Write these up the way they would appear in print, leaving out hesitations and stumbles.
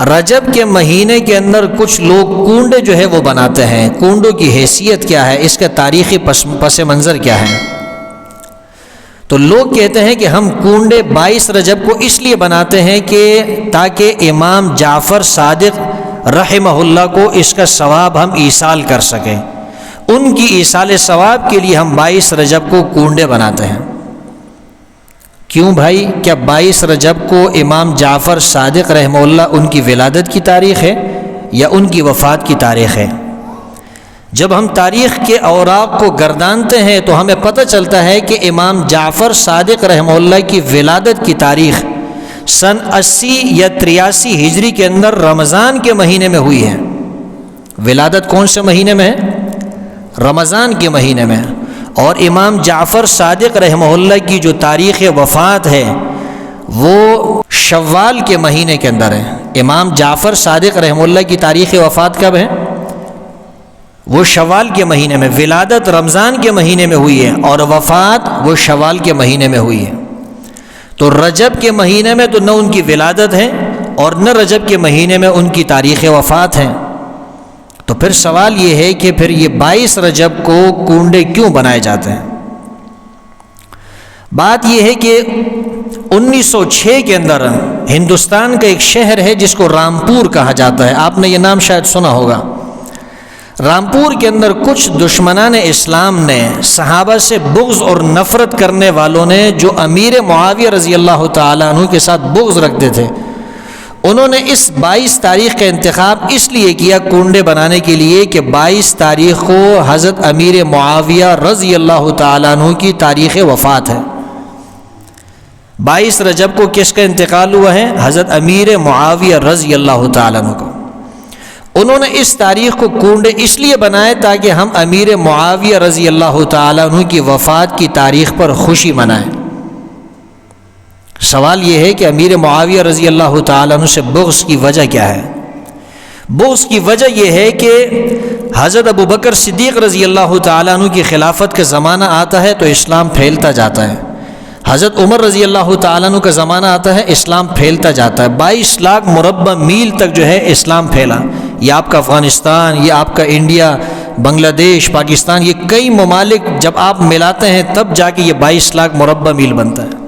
رجب کے مہینے کے اندر کچھ لوگ کنڈے جو ہے وہ بناتے ہیں. کنڈوں کی حیثیت کیا ہے, اس کا تاریخی پس منظر کیا ہے؟ تو لوگ کہتے ہیں کہ ہم کنڈے 22 رجب کو اس لیے بناتے ہیں کہ تاکہ امام جعفر صادق رحمہ اللہ کو اس کا ثواب ہم ایصال کر سکیں. ان کی ایصال ثواب کے لیے ہم 22 رجب کو کنڈے بناتے ہیں. کیوں بھائی؟ کیا 22 رجب کو امام جعفر صادق رحمہ اللہ ان کی ولادت کی تاریخ ہے یا ان کی وفات کی تاریخ ہے؟ جب ہم تاریخ کے اوراق کو گردانتے ہیں تو ہمیں پتہ چلتا ہے کہ امام جعفر صادق رحمہ اللہ کی ولادت کی تاریخ سن 80 یا 83 ہجری کے اندر رمضان کے مہینے میں ہوئی ہے. ولادت کون سے مہینے میں ہے؟ رمضان کے مہینے میں. اور امام جعفر صادق رحمہ اللہ کی جو تاریخ وفات ہے وہ شوال کے مہینے کے اندر ہے. امام جعفر صادق رحمہ اللہ کی تاریخ وفات کب ہے؟ وہ شوال کے مہینے میں. ولادت رمضان کے مہینے میں ہوئی ہے اور وفات وہ شوال کے مہینے میں ہوئی ہے. تو رجب کے مہینے میں تو نہ ان کی ولادت ہے اور نہ رجب کے مہینے میں ان کی تاریخ وفات ہے. تو پھر سوال یہ ہے کہ پھر یہ 22 رجب کو کنڈے کیوں بنائے جاتے ہیں؟ بات یہ ہے کہ 1906 کے اندر ہندوستان کا ایک شہر ہے جس کو رامپور کہا جاتا ہے. آپ نے یہ نام شاید سنا ہوگا. رامپور کے اندر کچھ دشمنان اسلام نے، صحابہ سے بغض اور نفرت کرنے والوں نے، جو امیر معاویہ رضی اللہ تعالیٰ عنہ کے ساتھ بغض رکھتے تھے، انہوں نے اس 22 تاریخ کا انتخاب اس لیے کیا کنڈے بنانے کے لیے کہ 22 تاریخ کو حضرت امیر معاویہ رضی اللہ تعالیٰ عنہ کی تاریخ وفات ہے. 22 رجب کو کس کا انتقال ہوا ہے؟ حضرت امیر معاویہ رضی اللہ تعالیٰ عنہ کو. انہوں نے اس تاریخ کو کنڈے اس لیے بنائے تاکہ ہم امیر معاویہ رضی اللہ تعالیٰ عنہ کی وفات کی تاریخ پر خوشی منائیں. سوال یہ ہے کہ امیر معاویہ رضی اللہ تعالیٰ عنہ سے بغض کی وجہ کیا ہے؟ بغض کی وجہ یہ ہے کہ حضرت ابو بکر صدیق رضی اللہ تعالیٰ عنہ کی خلافت کا زمانہ آتا ہے تو اسلام پھیلتا جاتا ہے. حضرت عمر رضی اللہ تعالیٰ عنہ کا زمانہ آتا ہے، اسلام پھیلتا جاتا ہے. 22 لاکھ مربع میل تک جو ہے اسلام پھیلا. یہ آپ کا افغانستان، یہ آپ کا انڈیا، بنگلہ دیش، پاکستان، یہ کئی ممالک جب آپ ملاتے ہیں تب جا کے یہ 22 لاکھ مربع میل بنتا ہے.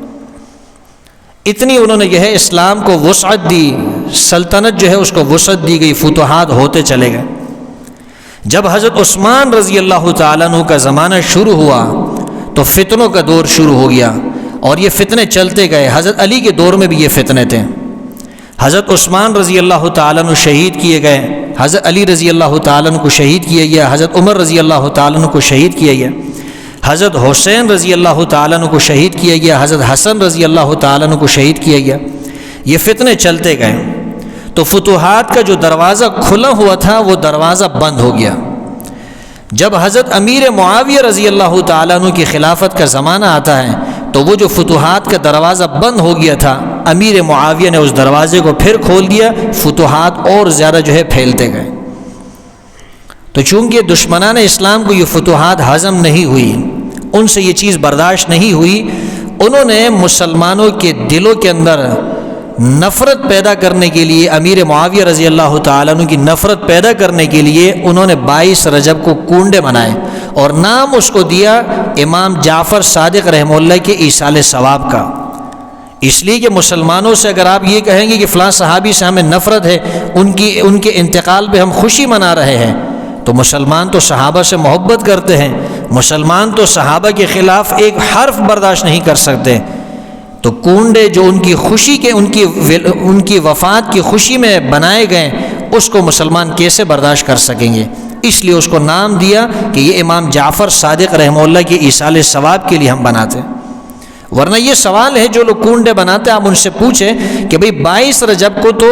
اتنی انہوں نے یہ ہے اسلام کو وسعت دی، سلطنت جو ہے اس کو وسعت دی گئی، فتوحات ہوتے چلے گئے. جب حضرت عثمان رضی اللہ تعالیٰ عنہ کا زمانہ شروع ہوا تو فتنوں کا دور شروع ہو گیا اور یہ فتنے چلتے گئے. حضرت علی کے دور میں بھی یہ فتنے تھے. حضرت عثمان رضی اللہ تعالیٰ عنہ شہید کیے گئے، حضرت علی رضی اللہ تعالیٰ عنہ کو شہید کیا گیا، حضرت عمر رضی اللہ تعالیٰ عنہ کو شہید کیا گیا، حضرت حسین رضی اللہ تعالیٰ عنہ کو شہید کیا گیا، حضرت حسن رضی اللہ تعالیٰ عنہ کو شہید کیا گیا. یہ فتنے چلتے گئے تو فتوحات کا جو دروازہ کھلا ہوا تھا وہ دروازہ بند ہو گیا. جب حضرت امیر معاویہ رضی اللہ تعالیٰ عنہ کی خلافت کا زمانہ آتا ہے تو وہ جو فتوحات کا دروازہ بند ہو گیا تھا، امیر معاویہ نے اس دروازے کو پھر کھول دیا، فتوحات اور زیادہ جو ہے پھیلتے گئے. تو چونکہ دشمنان اسلام کو یہ فتوحات ہضم نہیں ہوئی، ان سے یہ چیز برداشت نہیں ہوئی، انہوں نے مسلمانوں کے دلوں کے اندر نفرت پیدا کرنے کے لیے، امیر معاویہ رضی اللہ تعالیٰ عنہ کی نفرت پیدا کرنے کے لیے انہوں نے 22 رجب کو کنڈے بنائے اور نام اس کو دیا امام جعفر صادق رحمہ اللہ کے ایصال ثواب کا. اس لیے کہ مسلمانوں سے اگر آپ یہ کہیں گے کہ فلاں صحابی سے ہمیں نفرت ہے، ان کے انتقال پہ ہم خوشی منا رہے ہیں، تو مسلمان تو صحابہ سے محبت کرتے ہیں، مسلمان تو صحابہ کے خلاف ایک حرف برداشت نہیں کر سکتے. تو کنڈے جو ان کی خوشی کے ان کی وفات کی خوشی میں بنائے گئے، اس کو مسلمان کیسے برداشت کر سکیں گے؟ اس لیے اس کو نام دیا کہ یہ امام جعفر صادق رحمہ اللہ کے ایصال ثواب کے لیے ہم بناتے ہیں. ورنہ یہ سوال ہے جو لوگ کنڈے بناتے ہیں، آپ ان سے پوچھیں کہ بھئی 22 رجب کو تو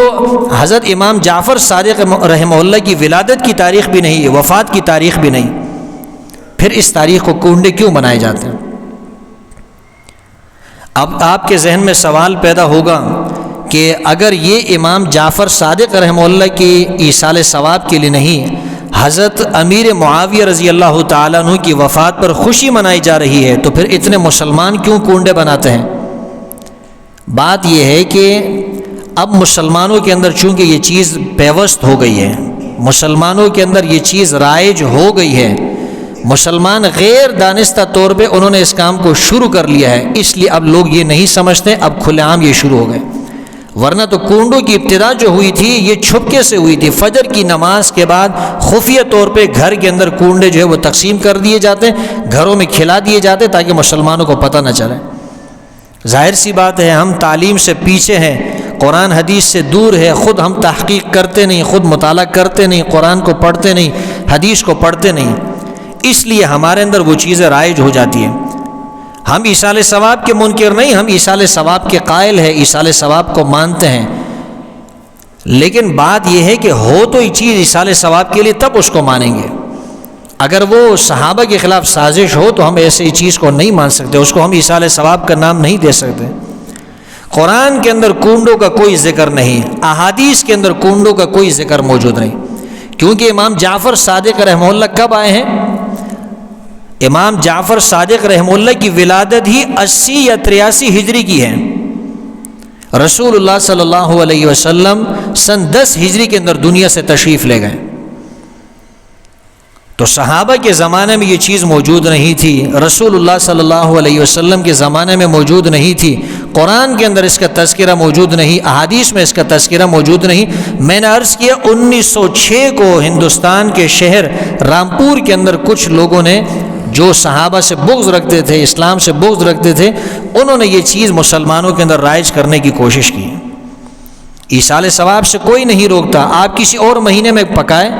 حضرت امام جعفر صادق رحمہ اللہ کی ولادت کی تاریخ بھی نہیں ہے، وفات کی تاریخ بھی نہیں، پھر اس تاریخ کو کنڈے کیوں بنائے جاتے ہیں؟ اب آپ کے ذہن میں سوال پیدا ہوگا کہ اگر یہ امام جعفر صادق رحمہ اللہ کی ایصال ثواب کے لیے نہیں، حضرت امیر معاویہ رضی اللہ تعالیٰ عنہ کی وفات پر خوشی منائی جا رہی ہے، تو پھر اتنے مسلمان کیوں کنڈے بناتے ہیں؟ بات یہ ہے کہ اب مسلمانوں کے اندر چونکہ یہ چیز پیوست ہو گئی ہے، مسلمانوں کے اندر یہ چیز رائج ہو گئی ہے، مسلمان غیر دانستہ طور پہ انہوں نے اس کام کو شروع کر لیا ہے، اس لیے اب لوگ یہ نہیں سمجھتے، اب کھلے عام یہ شروع ہو گئے۔ ورنہ تو کنڈوں کی ابتدا جو ہوئی تھی یہ چھپکے سے ہوئی تھی، فجر کی نماز کے بعد خفیہ طور پہ گھر کے اندر کنڈے جو ہے وہ تقسیم کر دیے جاتے، گھروں میں کھلا دیے جاتے تاکہ مسلمانوں کو پتہ نہ چلے۔ ظاہر سی بات ہے ہم تعلیم سے پیچھے ہیں، قرآن حدیث سے دور ہے، خود ہم تحقیق کرتے نہیں، خود مطالعہ کرتے نہیں، قرآن کو پڑھتے نہیں، حدیث کو پڑھتے نہیں، اس لیے ہمارے اندر وہ چیزیں رائج ہو جاتی ہیں۔ ہم ایصال ثواب کے منکر نہیں، ہم ایصال ثواب کے قائل ہیں، ایصال ثواب کو مانتے ہیں، لیکن بات یہ ہے کہ ہو تو یہ چیز ایصال ثواب کے لیے تب اس کو مانیں گے۔ اگر وہ صحابہ کے خلاف سازش ہو تو ہم ایسی چیز کو نہیں مان سکتے، اس کو ہم ایصال ثواب کا نام نہیں دے سکتے۔ قرآن کے اندر کنڈوں کا کوئی ذکر نہیں، احادیث کے اندر کنڈوں کا کوئی ذکر موجود نہیں، کیونکہ امام جعفر صادق رحمہ اللہ کب آئے ہیں؟ امام جعفر صادق رحمہ اللہ کی ولادت ہی 80 یا 83 ہجری کی ہے، رسول اللہ صلی اللہ علیہ وسلم سن 10 ہجری کے اندر دنیا سے تشریف لے گئے، تو صحابہ کے زمانے میں یہ چیز موجود نہیں تھی، رسول اللہ صلی اللہ علیہ وسلم کے زمانے میں موجود نہیں تھی، قرآن کے اندر اس کا تذکرہ موجود نہیں، احادیث میں اس کا تذکرہ موجود نہیں۔ میں نے عرض کیا 1906 کو ہندوستان کے شہر رامپور کے اندر کچھ لوگوں نے جو صحابہ سے بغض رکھتے تھے، اسلام سے بغض رکھتے تھے، انہوں نے یہ چیز مسلمانوں کے اندر رائج کرنے کی کوشش کی۔ ایصال ثواب سے کوئی نہیں روکتا، آپ کسی اور مہینے میں پکائیں،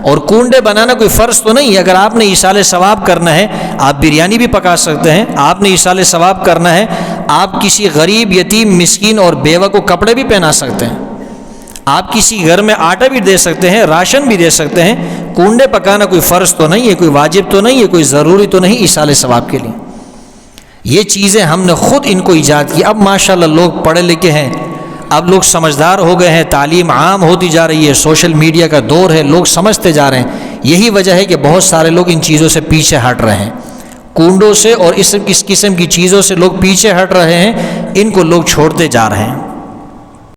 اور کنڈے بنانا کوئی فرض تو نہیں ہے۔ اگر آپ نے ایصال ثواب کرنا ہے آپ بریانی بھی پکا سکتے ہیں، آپ نے ایصال ثواب کرنا ہے آپ کسی غریب یتیم مسکین اور بیوہ کو کپڑے بھی پہنا سکتے ہیں، آپ کسی گھر میں آٹا بھی دے سکتے ہیں، راشن بھی دے سکتے ہیں۔ کنڈے پکانا کوئی فرض تو نہیں ہے، کوئی واجب تو نہیں ہے، کوئی ضروری تو نہیں ایصال ثواب کے لیے۔ یہ چیزیں ہم نے خود ان کو ایجاد کی۔ اب ماشاءاللہ لوگ پڑھے لکھے ہیں، اب لوگ سمجھدار ہو گئے ہیں، تعلیم عام ہوتی جا رہی ہے، سوشل میڈیا کا دور ہے، لوگ سمجھتے جا رہے ہیں۔ یہی وجہ ہے کہ بہت سارے لوگ ان چیزوں سے پیچھے ہٹ رہے ہیں، کنڈوں سے اور اس قسم کی چیزوں سے لوگ پیچھے ہٹ رہے ہیں، ان کو لوگ چھوڑتے جا رہے ہیں۔